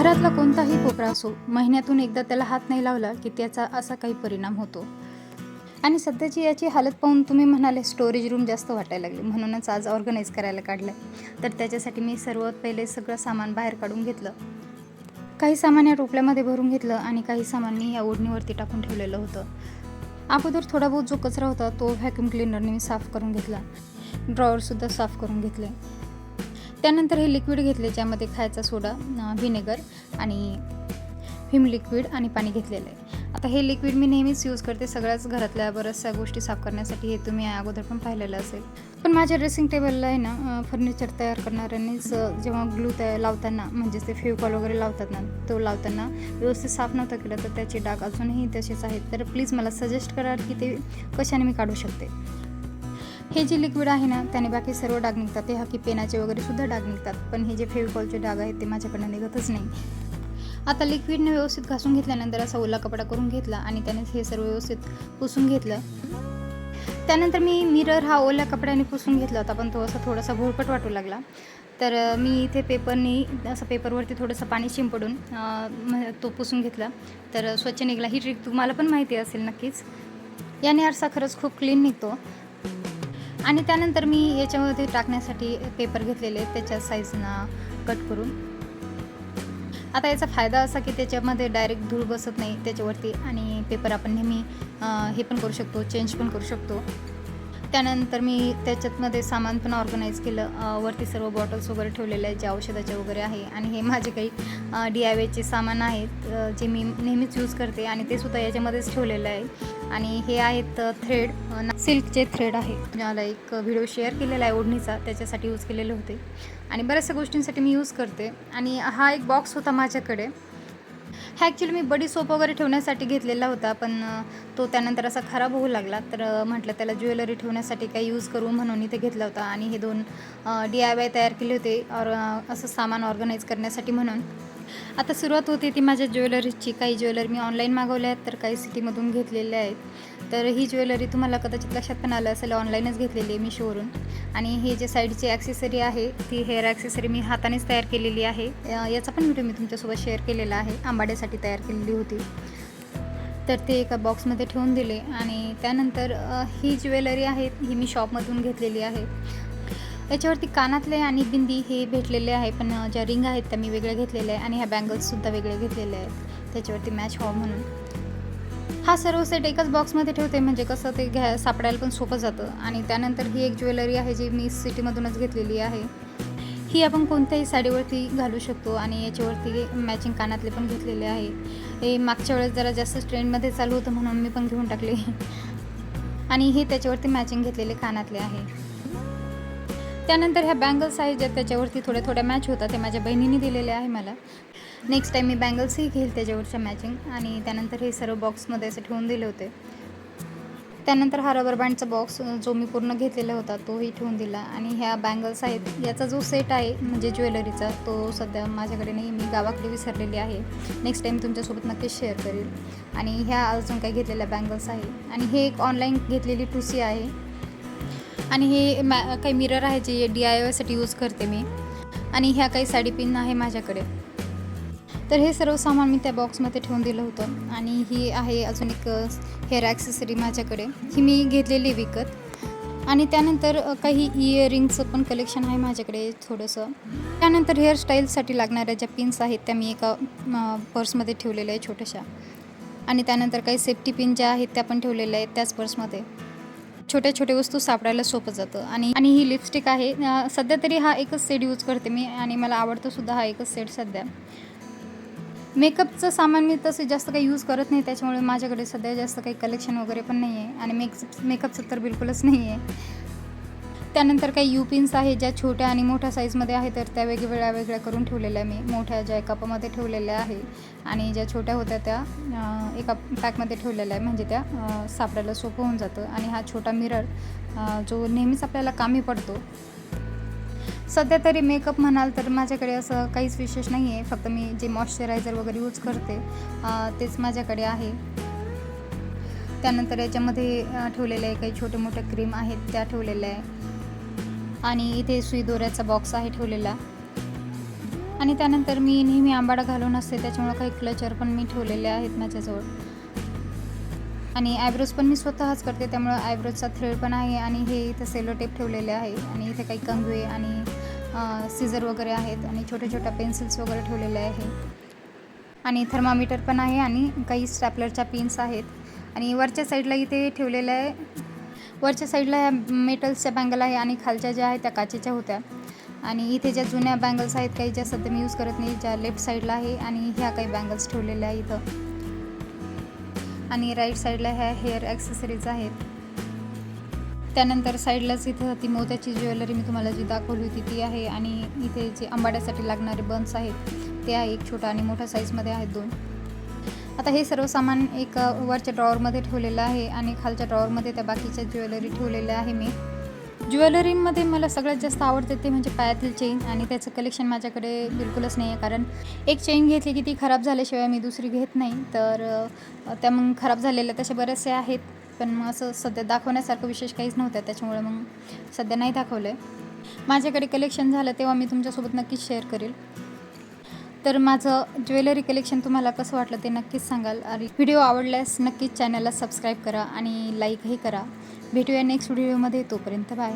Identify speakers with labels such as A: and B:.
A: घरातला कोणताही कोपरा असो, महिन्यातून एकदा त्याला हात नाही लावला की त्याचा असा काही परिणाम होतो. आणि सध्याची याची हालत पाहून तुम्ही म्हणाले स्टोरेज रूम जास्त वाटायला लागले, म्हणूनच आज ऑर्गनाईज करायला काढलं. तर त्याच्यासाठी मी सर्वात पहिले सगळं सामान बाहेर काढून घेतलं. काही सामान या टोपल्यामध्ये भरून घेतलं आणि काही सामान मी या ओढणीवरती टाकून ठेवलेलं होतं. अगोदर थोडा बहुत जो कचरा होता तो व्हॅक्यूम क्लिनरने मी साफ करून घेतला. ड्रॉवरसुद्धा साफ करून घेतले. त्यानंतर हे लिक्विड घेतले, ज्यामध्ये खायचा सोडा, व्हिनेगर आणि व्हिम लिक्विड आणि पाणी घेतलेलं आहे. आता हे लिक्विड मी नेहमीच यूज करते सगळ्याच घरातल्या बऱ्याचशा गोष्टी साफ करण्यासाठी. हे तुम्ही अगोदर पण पाहिलेलं असेल. पण माझ्या ड्रेसिंग टेबलला आहे ना, फर्निचर तयार करणाऱ्यांनीच जेव्हा ग्लू लावताना, म्हणजेच ते फेविकॉल वगैरे लावतात ना, तो लावताना व्यवस्थित साफ नव्हता केला तर त्याचे डाग अजूनही तसेच आहेत. तर प्लीज मला सजेस्ट करा की ते कशाने मी काढू शकते. हे जे लिक्विड आहे ना, त्याने बाकी सर्व डाग निघतात. ते हकी पेनाचे वगैरे सुद्धा डाग निघतात, पण हे जे फेविकॉलचे डाग आहेत ते माझ्याकडनं निघतच नाही. आता लिक्विडने व्यवस्थित घासून घेतल्यानंतर असा ओला कपडा करून घेतला आणि त्याने हे सर्व व्यवस्थित पुसून घेतलं. त्यानंतर मी मिरर हा ओल्या कपड्याने पुसून घेतला होता, पण तो असा थोडासा भुरकट वाटू लागला. तर मी इथे असं पेपरवरती थोडंसं पाणी शिंपडून तो पुसून घेतला. तर स्वच्छ निघाला. ही ट्रिक तुम्हाला पण माहिती असेल नक्कीच. याने आरसा खरंच खूप क्लीन निघतो. आणि त्यानंतर मी याच्यामध्ये टाकण्यासाठी पेपर घेतलेले, त्याच्या साईजनं कट करून. आता याचा फायदा असा की त्याच्यामध्ये डायरेक्ट धूळ बसत नाही त्याच्यावरती, आणि पेपर आपण नेहमी हे पण करू शकतो, चेंज पण करू शकतो. त्यानंतर मी त्याच्यातमध्ये सामान पण ऑर्गनाईज केलं. वरती सर्व बॉटल्स वगैरे ठेवलेले आहेत, जे औषधाचे वगैरे आहे. आणि हे माझे काही DIYचे सामान आहेत, जे मी नेहमीच यूज करते, आणि ते सुद्धा याच्यामध्येच ठेवलेलं आहे. आणि हे आहेत थ्रेड, सिल्कचे थ्रेड आहे. मला एक व्हिडिओ शेअर केलेला आहे ओढणीचा, त्याच्यासाठी यूज केलेले होते. आणि बऱ्याचशा गोष्टींसाठी मी यूज करते. आणि हा एक बॉक्स होता माझ्याकडे. हा ॲक्च्युली मी बडी सोप वगैरे ठेवण्यासाठी घेतलेला होता, पण तो त्यानंतर असा खराब होऊ लागला. तर म्हटलं त्याला ज्वेलरी ठेवण्यासाठी काही यूज करू म्हणून इथे घेतला होता. आणि हे 2 DIY तयार केले होते असं सामान ऑर्गनाईज करण्यासाठी म्हणून. आता सुरुवात होती ती माझ्या ज्वेलरीची. काही ज्वेलरी मी ऑनलाईन मागवल्या आहेत, तर काही सिटीमधून घेतलेल्या आहेत. तर ही ज्वेलरी तुम्हाला कदाचित लक्षात पण आलं असेल, ऑनलाईनच घेतलेली आहे मी शोवरून. आणि हे जे साईडची ॲक्सेसरी आहे, ती हेअर ॲक्सेसरी मी हातानेच तयार केलेली आहे. याचा पण व्हिडिओ मी तुमच्यासोबत शेअर केलेला आहे. आंबाड्यासाठी तयार केलेली होती. तर ते एका बॉक्समध्ये ठेवून दिले. आणि त्यानंतर ही ज्वेलरी आहे, ही मी शॉपमधून घेतलेली आहे. याच्यावरती कानातले आणि बिंदी हे भेटलेले आहे, पण ज्या रिंग आहेत त्या मी वेगळ्या घेतलेल्या आहे. आणि ह्या बँगल्ससुद्धा वेगळे घेतलेले आहेत त्याच्यावरती मॅच व्हावं म्हणून. हा सर्व सेट एकाच बॉक्समध्ये ठेवते, म्हणजे कसं ते सापडायला पण सोपं जातं. आणि त्यानंतर ही एक ज्वेलरी आहे, जी मी सिटीमधूनच घेतलेली आहे. ही आपण कोणत्याही साडीवरती घालू शकतो. आणि याच्यावरती मॅचिंग कानातले पण घेतलेले आहे. हे मागच्या वेळेस जरा जास्त ट्रेंडमध्ये चालू होतं, म्हणून मी पण घेऊन टाकले. आणि हे त्याच्यावरती मॅचिंग घेतलेले कानातले आहे. त्यानंतर ह्या बँगल्स आहेत, ज्या त्याच्यावरती थोड्या मॅच होतात, ते माझ्या बहिणीने दिलेले आहे मला. नेक्स्ट टाईम मी बँगल्सही घेईल त्याच्यावरच्या मॅचिंग. आणि त्यानंतर हे सर्व बॉक्समध्ये असे ठेवून दिले होते. त्यानंतर हा रबर बँडचा बॉक्स जो मी पूर्ण घेतलेला होता तोही ठेवून दिला. आणि ह्या बँगल्स आहेत, याचा जो सेट आहे म्हणजे ज्वेलरीचा, तो सध्या माझ्याकडे नाही, मी गावाकडे विसरलेली आहे. नेक्स्ट टाईम तुमच्यासोबत नक्कीच शेअर करेल. आणि ह्या अजून काही घेतलेल्या बँगल्स आहे. आणि हे एक ऑनलाईन घेतलेली टुसी आहे. आणि हे काही मिरर आहे, जे DIYसाठी यूज करते मी. आणि ह्या काही साडी पिन आहे माझ्याकडे. तर हे सर्व सामान मी त्या बॉक्समध्ये ठेवून दिलं होतं. आणि ही आहे अजून एक हेअर ॲक्सेसरी माझ्याकडे, ही मी घेतलेली विकत. आणि त्यानंतर काही इयरिंगचं पण कलेक्शन आहे माझ्याकडे थोडंसं. त्यानंतर हेअरस्टाईलसाठी लागणाऱ्या ज्या पिन्स आहेत त्या मी एका पर्समध्ये ठेवलेल्या आहे छोट्याशा. आणि त्यानंतर काही सेफ्टी पिन ज्या आहेत त्या पण ठेवलेल्या आहेत त्याच पर्समध्ये. छोट्या वस्तू सापडायला सोपं जातं. आणि ही लिपस्टिक आहे. सध्या तरी हा एकच सेट यूज करते मी, आणि मला आवडतो सुद्धा हा एकच सेट सध्या. मेकअपचं सामान मी तसं जास्त काही यूज करत नाही, त्याच्यामुळे माझ्याकडे सध्या जास्त काही कलेक्शन वगैरे पण नाही आहे. आणि मेकअपचं तर बिलकुलच नाही आहे. त्यानंतर काही पिन्स आहे, ज्या छोट्या आणि मोठ्या साईजमध्ये आहे, तर त्या वेगळ्या करून ठेवलेल्या मी. मोठ्या ज्या एका कपामध्ये ठेवलेल्या आहे, आणि ज्या छोट्या होत्या त्या एका पॅकमध्ये ठेवलेल्या आहे, म्हणजे त्या सापडायला सोपं होऊन जातं. आणि हा छोटा मिरर जो नेहमीच आपल्याला कामी पडतो. सध्या तरी मेकअप म्हणाल तर माझ्याकडे असं काहीच विशेष नाही आहे. फक्त मी जे मॉइश्चरायझर वगैरे यूज करते तेच माझ्याकडे आहे. त्यानंतर याच्यामध्ये ठेवलेले आहे काही छोटे मोठे क्रीम आहेत त्या ठेवलेल्या आहे. आणि इथे सुई दोऱ्याचा बॉक्स आहे ठेवलेला. आणि त्यानंतर मी नेहमी आंबाडा घालून असते, त्याच्यामुळं काही क्लचर पण मी ठेवलेले आहेत माझ्याजवळ. आणि आयब्रोज पण मी स्वतःच करते, त्यामुळं आयब्रोजचा थ्रेड पण आहे आणि हे इथं सेलो टेप ठेवलेले आहे आणि इथे काही कंगवे आणि सीझर वगैरे आहेत आणि छोट्या छोट्या पेन्सिल्स वगैरे ठेवलेले आहे आणि थर्मामीटर पण आहे आणि काही स्टॅपलरच्या पिन्स आहेत. आणि वरच्या साईडला इथे ठेवलेलं आहे, वरच्या साईडला ह्या मेटल्सच्या बँगल आहे आणि खालच्या ज्या आहेत त्या काचेच्या होत्या. आणि इथे ज्या जुन्या बँगल्स आहेत काही, ज्या सध्या मी यूज करत नाही, ज्या लेफ्ट साईडला आहे आणि ह्या काही बँगल्स ठेवलेल्या आहे इथं. आणि राईट साईडला ह्या हेअर ॲक्सेसरीज आहेत. त्यानंतर साईडलाच इथं ती मोत्याची ज्वेलरी मी तुम्हाला जी दाखवली होती ती आहे आणि इथे जे आंबाड्यासाठी लागणारे बन्स आहेत ते आहे, एक छोटा आणि मोठ्या साईजमध्ये आहेत 2. आता हे सर्व सामान एक वरच्या ड्रॉवरमध्ये ठेवलेलं आहे आणि खालच्या ड्रॉवरमध्ये त्या बाकीच्या ज्वेलरी ठेवलेल्या आहे मी. ज्वेलरीमध्ये मला सगळ्यात जास्त आवडते ते म्हणजे पायातील चेन आणि त्याचं कलेक्शन माझ्याकडे बिलकुलच नाही आहे. कारण एक चेन घेतली की ती खराब झाल्याशिवाय मी दुसरी घेत नाही. तर त्या मग खराब झालेल्या तसे बरेचसे आहेत, पण मग असं सध्या दाखवण्यासारखं विशेष काहीच नव्हतं, त्याच्यामुळे मग सध्या नाही दाखवलं आहे. माझ्याकडे कलेक्शन झालं तेव्हा मी तुमच्यासोबत नक्कीच शेअर करेल. तर माझं ज्वेलरी कलेक्शन तुम्हाला कसं वाटलं ते नक्कीच सांगाल. आणि व्हिडिओ आवडल्यास नक्कीच चॅनलला सबस्क्राईब करा आणि लाईकही करा. भेटूया नेक्स्ट व्हिडिओमध्ये, तोपर्यंत बाय.